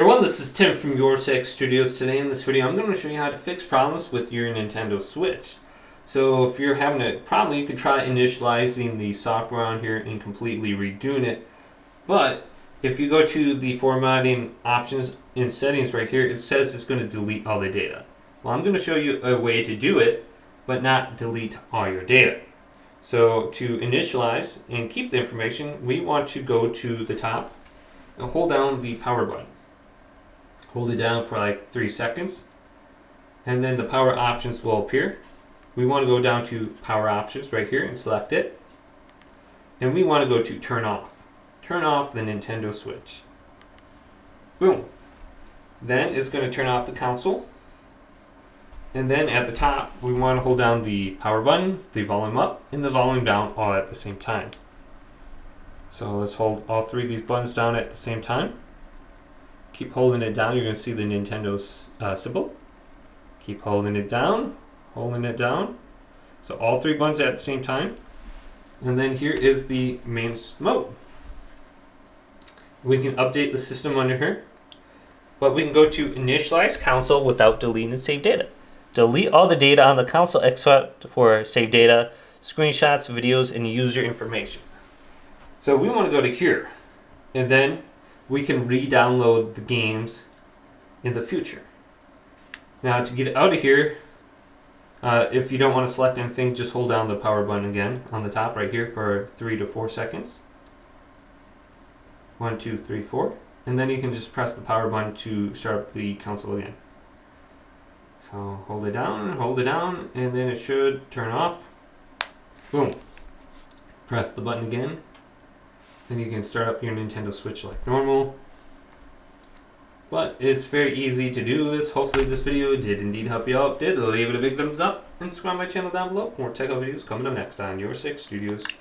Everyone, this is Tim from YourSixStudios. Today in this video I'm going to show you how to fix problems with your Nintendo Switch. So if you're having a problem, you can try initializing the software on here and completely redoing it. But if you go to the formatting options in settings right here, it says it's going to delete all the data. Well, I'm going to show you a way to do it, but not delete all your data. So to initialize and keep the information, we want to go to the top and hold down the power button. Hold it down for like 3 seconds, and then the power options will appear. We want to go down to power options right here and select it. And we want to go to turn off. Turn off the Nintendo Switch. Boom. Then it's going to turn off the console. And then at the top, we want to hold down the power button, the volume up, and the volume down all at the same time. So let's hold all 3 of these buttons down at the same time. Keep holding it down, you're going to see the Nintendo symbol. Keep holding it down, holding it down. So all 3 buttons at the same time. And then here is the main mode. We can update the system under here. But we can go to Initialize console without deleting the saved data. Delete all the data on the console except for saved data, screenshots, videos, and user information. So we want to go to here. And then we can re-download the games in the future. Now to get it out of here, if you don't want to select anything, just hold down the power button again on the top right here for 3 to 4 seconds. 1, 2, 3, 4. And then you can just press the power button to start up the console again. So hold it down, and then it should turn off. Boom. Press the button again. Then you can start up your Nintendo Switch like normal. But it's very easy to do this. Hopefully this video did indeed help you out. Leave it a big thumbs up and subscribe to my channel down below for more tech videos coming up next on YourSixGaming.